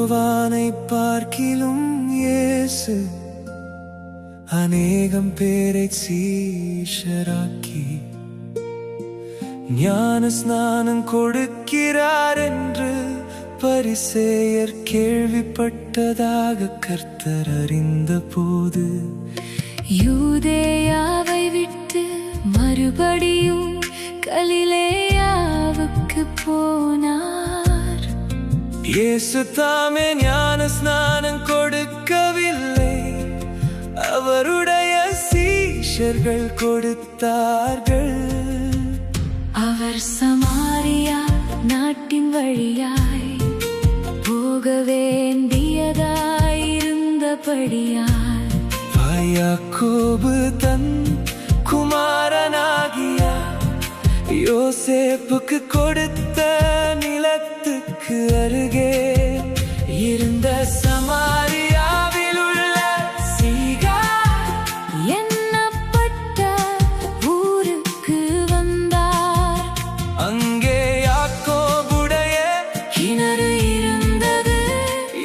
யோவானை பார்க்கிலும் இயேசு அநேகம் பேரை சீஷராக்கி ஞான ஸ்நானம் கொடுக்கிறார் என்று பரிசேயர் கேள்விப்பட்டதாக கர்த்தர் அறிந்த போது யூதேயாவை விட்டு மறுபடியும் கலிலேயாவுக்கு போனார். இயேசு தாமே ஞான ஸ்நானம் கொடுக்கவில்லை, அவருடைய சீஷர்கள் கொடுத்தார்கள். அவர் சமாரியா நாட்டின் வழியாய் போக வேண்டியதாயிருந்தபடியால் யாக்கோபு தன் குமாரனாகிய யோசேப்புக்கு கொடுத்த நிலத்துக்கு அருகே இருந்த சமாரியாவில் உள்ள சீகார் என்னப்பட்ட ஊருக்கு வந்தார். அங்கே யாக்கோபுடைய கிணறு இருந்தது.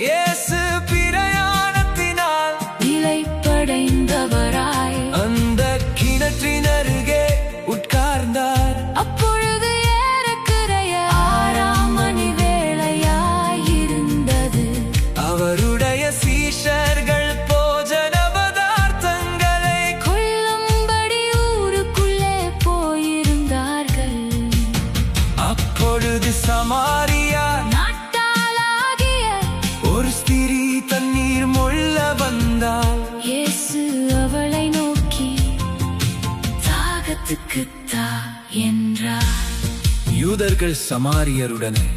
இயேசு பிரயாணத்தினால் இளைப்படைந்தவராய் அந்த கிணற்றின் அருகே உட்கார்ந்தார். அப்பொழுது ஏறக்குறைய 6 மணி வேளையாயிருந்தது. அவருடைய சீஷர்கள் போஜன பதார்த்தங்களை கொள்ளும்படி ஊருக்குள்ளே போயிருந்தார்கள். அப்பொழுது சமாரியா நாட்டாளாகிய ஒரு ஸ்திரீ தண்ணீர் மொள்ள வந்தாள். இயேசு அவளை நோக்கி தாகத்துக்கு தா என்றார். யூதர்கள் சமாரியருடனே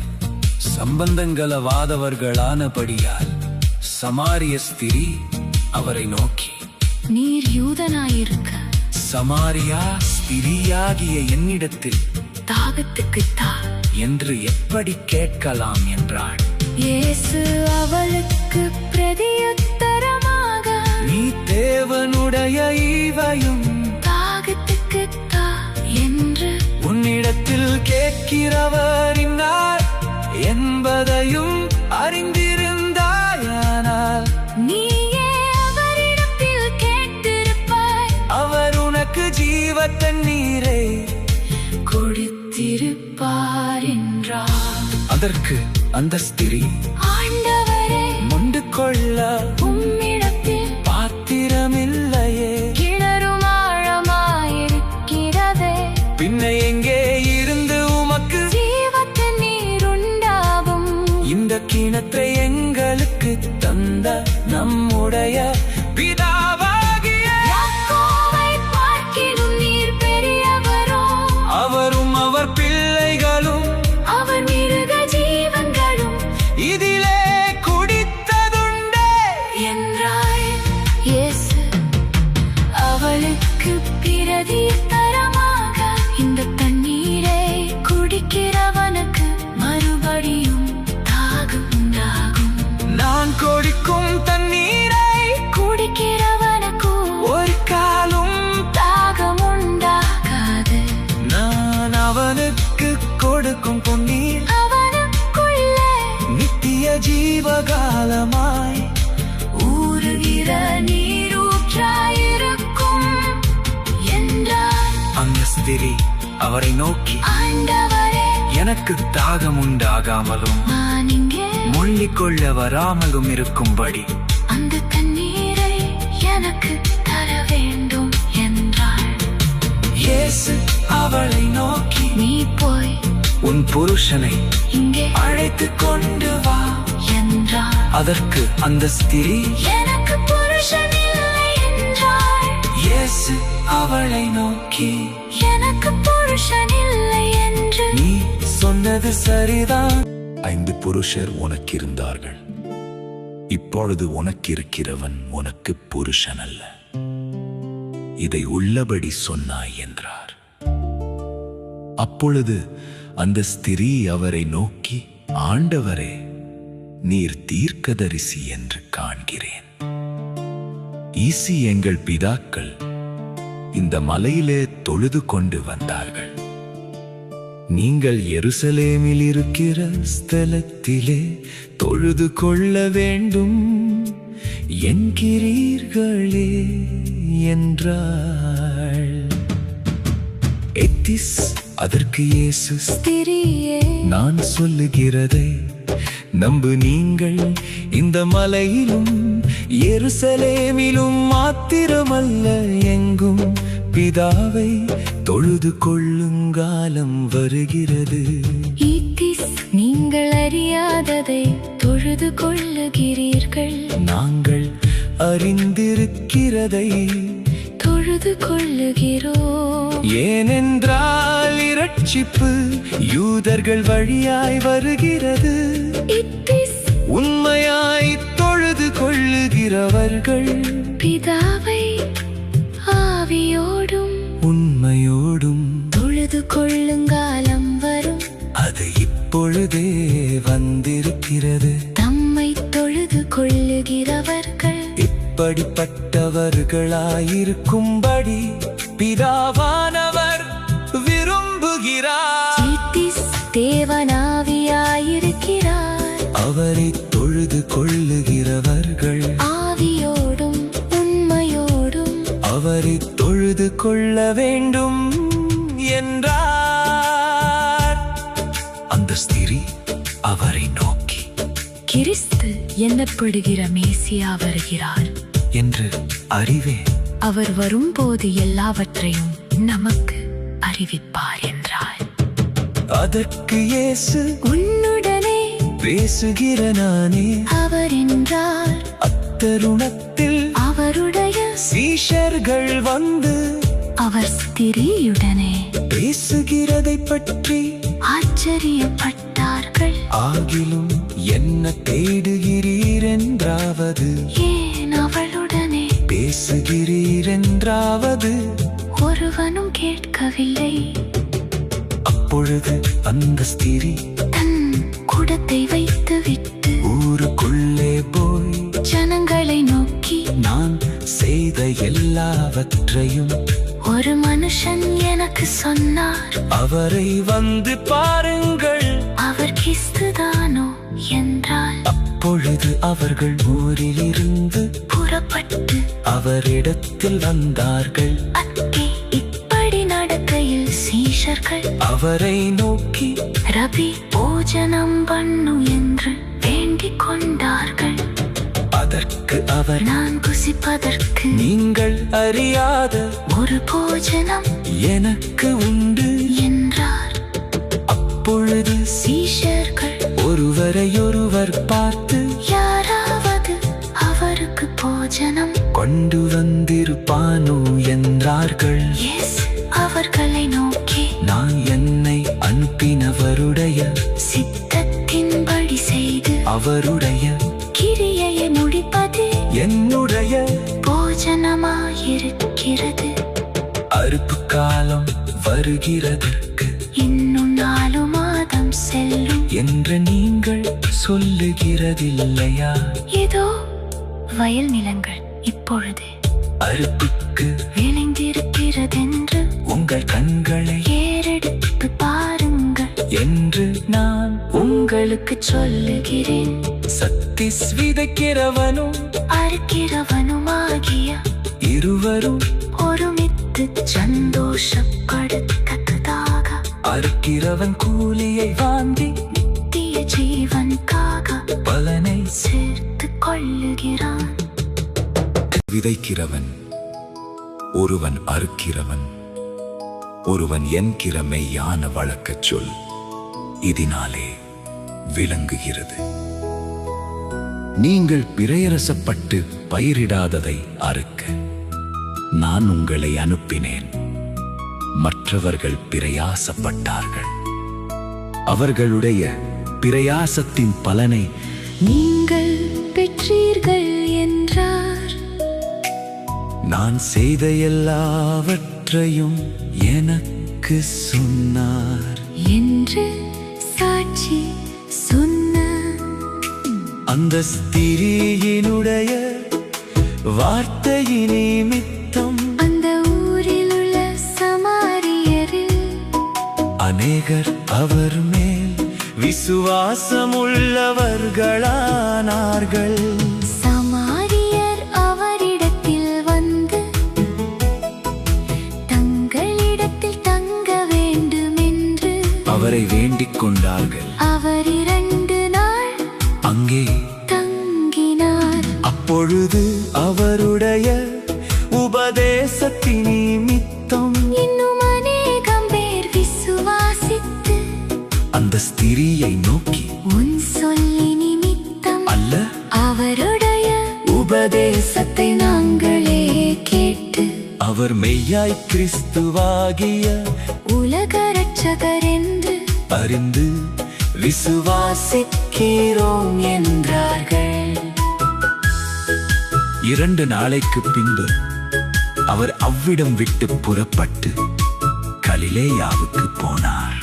சம்பந்தங்களவாதவர்களானபடியால் சமாரிய ஸ்திரீ அவரை நோக்கி, நீர் யூதனாயிருக்க சமாரியா ஸ்திரீயாகிய என்னிடத்தில் தாகத்துக்கு தா என்று எப்படி கேட்கலாம் என்றாள். இயேசு அவளுக்கு பிரதியுத்தரமாக, நீ தேவனுடைய ஈவையும் தாகத்துக்கு தா என்று உன்னிடத்தில் கேட்கிறவர் இன்னார் என்பதையும் அறிந்திருந்தாயானால் நீயே அவரிடத்தில் கேட்டிருப்பாய், அவர் உனக்கு ஜீவ தண்ணீரை கொடுத்திருப்பார் என்றார். அதற்கு அந்த ஸ்திரீ, ஆண்டவரே, மொண்டு கொள்ள உம்மிடத்தில் பாத்திரமில்லையே, கிணறும் ஆழமாயிருக்கிறதே, பின்ன எங்கே இருந்து உமக்கு ஜீவத்தின் நீர் உண்டாகும். இந்த கிணற்றை எங்களுக்கு தந்த நம்முடைய பிதாவாகிய யாக்கோபை பார்க்கிலும் நீர் பெரியவரோ, அவரும் அவர் பிள்ளைகளும் அவர் மிருக ஜீவன்களும் இதிலே குடித்ததுண்டே என்றாய். இயேசு அவளுக்கு பிரதியுத்தரமாக, இந்த தண்ணீரை குடிக்கிறவனுக்கு மறுபடியும் தாகம் உண்டாகும். நான் கொடுக்கும் தண்ணீரை குடிக்கிறவனுக்கு ஒரு காலும் தாகம் உண்டாகாது. நான் அவனுக்கு கொடுக்கும் பொன்னீர் அவனுக்குள்ளே நித்திய ஜீவகாலமாய் ஊறுகிற நீரூற்றாயிருக்கும் என்றார். அந்த ஸ்திரீ அவரை நோக்கி, ஆண்டவரே, எனக்கு தாகம் உண்டாகாமலும் நான் இங்கே மொள்ளிக்கொள்ள வராமலும் இருக்கும்படி அந்த தண்ணீரை எனக்கு தர வேண்டும் என்றாள். இயேசு அவளை நோக்கி, நீ போய் உன் புருஷனை இங்கே அழைத்து கொண்டு வா என்றார். அதற்கு அந்த ஸ்திரீ, எனக்கு புருஷன் இல்லை என்றாள். இயேசு அவளை நோக்கி, எனக்கு புருஷன் இல்லை என்று நீ சொன்னது சரிதான். 5 புருஷர் உனக்கு இருந்தார்கள், இப்பொழுது உனக்கு இருக்கிறவன் உனக்கு புருஷன் அல்ல, இதை உள்ளபடி சொன்னாய் என்றார். அப்பொழுது அந்த ஸ்திரீ அவரை நோக்கி, ஆண்டவரே, நீர் தீர்க்கதரிசி என்று காண்கிறேன். ஈசி எங்கள் பிதாக்கள் இந்த மலையிலே தொழுது கொண்டு வந்தார்கள். நீங்கள் எருசலேமில் இருக்கிற ஸ்தலத்திலே தொழுது கொள்ள வேண்டும் என்கிறீர்களே என்றாள். எத்திஸ் அதற்கு இயேசு, ஸ்திரியே, நான் சொல்லுகிறதை நம்பு. நீங்கள் இந்த மலையிலும் எருசலேமிலும் மாத்திரமல்ல, எங்கும் பிதாவை தொழுது கொள்ளுங்காலம் வருகிறது. ஈத்திஸ், நீங்கள் அறியாததை தொழுது கொள்ளுகிறீர்கள். நாங்கள் அறிந்திருக்கிறதை தொழுது கொள்ளுகிறோம். ஏனென்றால் இரட்சிப்பு யூதர்கள் வழியாய் வருகிறது. இத்திஸ், உண்மையாய் தொழுது கொள்ளுகிறவர்கள் பிதாவை ஆவியோடும் உண்மையோடும் தொழுது கொள்ளுங்காலம் வரும். அது இப்பொழுதே வந்திருக்கிறது. தம்மை தொழுது கொள்ளுகிறவர்கள் இப்படிப்பட்டவர்களாயிருக்கும்படி பிதாவானவர் விரும்புகிறார். ஈத்திஸ், தேவனாவியாயிருக்கிறார். அவரை தொழுது கொள்ளுகிறவர்கள் ஆவியோடும் உண்மையோடும் அவரை தொழுது கொள்ள வேண்டும் என்றார். அந்த ஸ்திரீ அவரை நோக்கி, கிறிஸ்து என்னப்படுகிற மேசியா வருகிறார் என்று அறிவேன். அவர் வரும்போது எல்லாவற்றையும் நமக்கு அறிவிப்பார் என்றார். அதற்கு இயேசு, உன்னுடனே பேசுகிற நானே அவர் என்றார். அத்தருணத்தில் அவருடைய சீஷர்கள் வந்து அவர் ஸ்திரீயுடனே பேசுகிறதை பற்றி ஆச்சரியப்பட்டார்கள். ஆகிலும் என்ன தேடுகிறீரென்றாவது, ஏன் அவளுடனே பேசுகிறீரென்றாவது ஒருவனும் கேட்கவில்லை. அப்பொழுது அந்த ஸ்திரீ தன் குடத்தை வைத்துவிட்டு ஊருக்குள்ளே போய் ஜனங்களை நோக்கி, நான் செய்த எல்லாவற்றையும் ஒரு மனுஷன் எனக்கு சொன்னார், அவரை வந்து பாருங்கள். அவர் கிறிஸ்துதானோ என்றால். அப்பொழுது அவர்கள் ஊரிலிருந்து புறப்பட்டு அவரிடத்தில் வந்தார்கள். அங்கே இப்படி நடக்கையில் சீஷர்கள் அவரை நோக்கி, ரபி, போஜனம் பண்ணு என்று வேண்டிக் கொண்டார்கள். அதற்கு அவர், நான் புசிப்பதற்கு நீங்கள் அறியாத ஒரு போஜனம் எனக்கு உண்டு என்றார். அப்பொழுது சீஷர்கள் ஒருவரையொருவர் பார்த்து, யாராவது அவருக்கு போஜனம் கொண்டு வந்திருப்பானோ என்றார்கள். இயேசு அவர்களை நோக்கி, நான் என்னை அனுப்பினவருடைய சித்தத்தின்படி செய்து அவருடைய கிரியையை முடிப்பது என்னுடைய போஜனமாயிருக்கிறது. அறுப்பு காலம் வருகிறதற்கு இன்னும் 4 மாதம் செல்லும் என்று நீங்கள் சொல்லுகிறதில்லையா? இதோ வயல் நிலங்கள் இப்பொழுது அறுப்புக்கு விளைந்திருக்கிறதென்று உங்கள் கண்களை ஏறெடுத்து பாருங்கள் என்று நான் உங்களுக்கு சொல்லுகிறேன். சத்திஸ் விதைக்கிறவனும் அறுக்கிறவனுமாகிய இருவரும் ஒருமித்து சந்தோஷப்படத்தக்கதாக அறுக்கிறவன் கூலியை வாங்கி நித்திய ஜீவனுக்காக பலனை சேர்த்து கொள்ளுகிறான். விதைக்கிறவன் ஒருவன், அறுக்கிறவன் ஒருவன் என்கிற மெய்யான வழக்கச் சொல் இதனாலே விளங்குகிறது. நீங்கள் பிரயாசப்பட்டு பயிரிடாததை அறுக்க நான் உங்களை அனுப்பினேன். மற்றவர்கள் பிரயாசப்பட்டார்கள், அவர்களுடைய பிரயாசத்தின் பலனை நீங்கள் பெற்றீர்கள் என்றார். நான் செய்த எல்லாவற்றையும் எனக்கு சொன்னார் என்று சாட்சி சொன்னார். அந்த ஸ்திரீயினுடைய வார்த்தையின் நிமித்தம் அந்த ஊரில் உள்ள சமாரியரில் அநேகர் அவர் மேல் விசுவாசமுள்ளவர்களானார்கள். சமாரியர் அவரிடத்தில் வந்து தங்களிடத்தில் தங்க வேண்டுமென்று அவரை வேண்டிக் கொண்டார்கள். அவர் 2 நாள் அங்கே தங்கினார். அப்பொழுது அவருடைய உபதேசத்தின் நிமித்தம் இன்னும் அநேகம் பேர் விசுவாசித்து அந்த ஸ்திரியை நோக்கி, உன் சொல்லி நிமித்தம் அல்ல, அவருடைய உபதேசத்தை நாங்களே கேட்டு அவர் மெய்யாய் கிறிஸ்துவாகிய உலக இரட்சகர் என்று அறிந்து விசுவாசிக்கிறோம் என்றார்கள். 2 நாளைக்கு பின்பு அவர் அவ்விடம் விட்டு புறப்பட்டு கலிலேயாவுக்கு போனார்.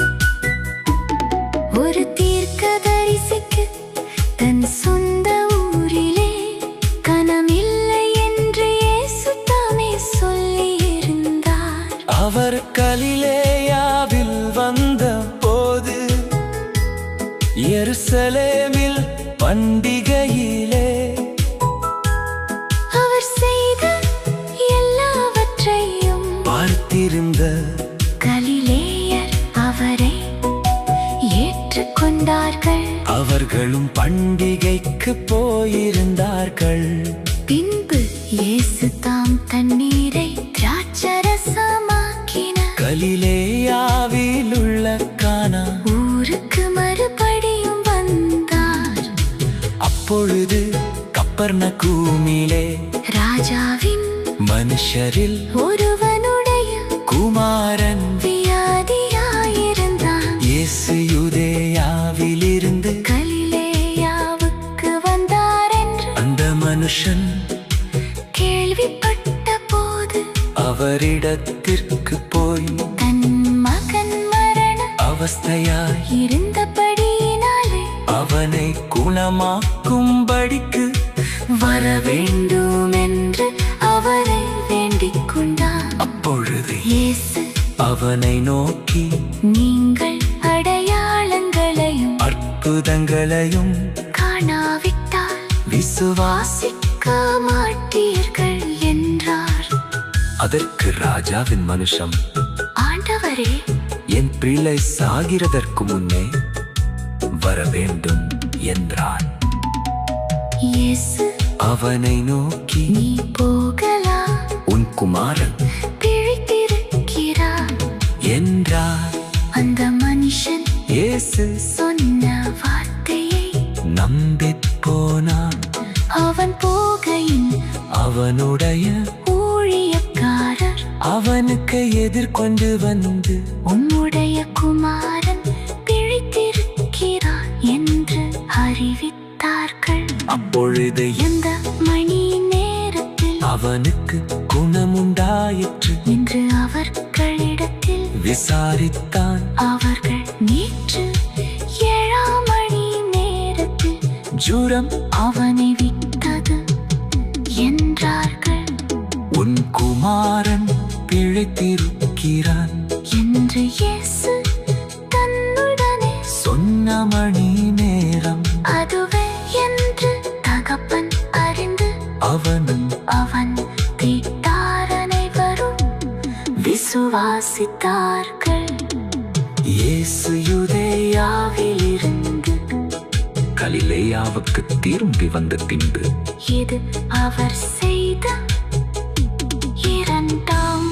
ஒரு தீர்க்கதரிசிக்கு தன் சொந்த ஊரிலே கனமில்லை என்று இயேசு தாமே சொல்லியிருந்தார். அவர் கலிலேயாவில் வந்த போது எருசலேமில் பண்டிகையிலே அவர் செய்த எல்லாவற்றையும் பார்த்திருந்த கலிலேயர் அவரை ஏற்றுக்கொண்டார்கள். அவர்களும் பண்டிகைக்கு போயிருந்தார்கள். பின்பு இயேசு தாம் தண்ணீரை திராட்சரசமாக்கினார். கலிலேயாவில் உள்ள கானா ஊருக்கு மறுபடியும் வந்தார். அப்பொழுது கப்பர்நகூமிலே ராஜாவின் மனுஷரில் ஒருவனுடைய குமாரன் வியாதியாயிருந்தான். இயேசு யூதேயாவிலிருந்து கலிலேயாவுக்கு வந்தார் என்று அந்த மனுஷன் கேள்விப்பட்ட போது அவரிடத்திற்கு போய் தன் மகன் மரண அவஸ்தையாய் இருந்தபடியினாலே அவனை குணமாக்கும்படிக்கு வர வேண்டும் என்று அவரை வேண்டிக் கொண்டார். அப்பொழுது இயேசு அவனை நோக்கி, நீங்கள் அடையாளங்களையும் அற்புதங்களையும் காணாவிட்டால் விசுவாசிக்க மாட்டீர்கள் என்றார். அதற்கு ராஜாவின் மனுஷன், ஆண்டவரே, என் பிள்ளை சாகிறதற்கு முன்னே வர வேண்டும் என்றான். இயேசு அவனை நோக்கி, நீ போகலாம், உன் குமாரன் பிழைத்திருக்கிறார் என்றார். அந்த மனுஷன் இயேசு சொன்ன வார்த்தையை நம்பிப் போனான். அவன் போகையின் அவனுடைய ஊழியக்காரர் அவனுக்கு எதிர்கொண்டு வந்து, உம்முடைய குமாரன் பிழைத்திருக்கிறார் என்று அறிவித்தார்கள். அப்பொழுது எந்த மணி நேரத்தில் அவனுக்கு குணமுண்டாயிற்று என்று அவர்களிடத்தில் விசாரித்தான். அவர்கள் நேற்று 7ஆம் மணி நேரத்தில் ஜுரம் அவனை விட்டது என்றார்கள். உன் குமாரன் பிழைத்திருக்கிறான் என்று இயேசு தன்னுடனே சொன்ன மணி நேரம் அதுவே என்று தகப்பன் அறிந்து அவன் கேட்டார். அனைவரும் விசுவாசித்தார்கள். இயேசு யூதேயாவிலிருந்து கலிலேயாவுக்கு திரும்பி வந்த பின்பு இது அவர் செய்த 2ஆம்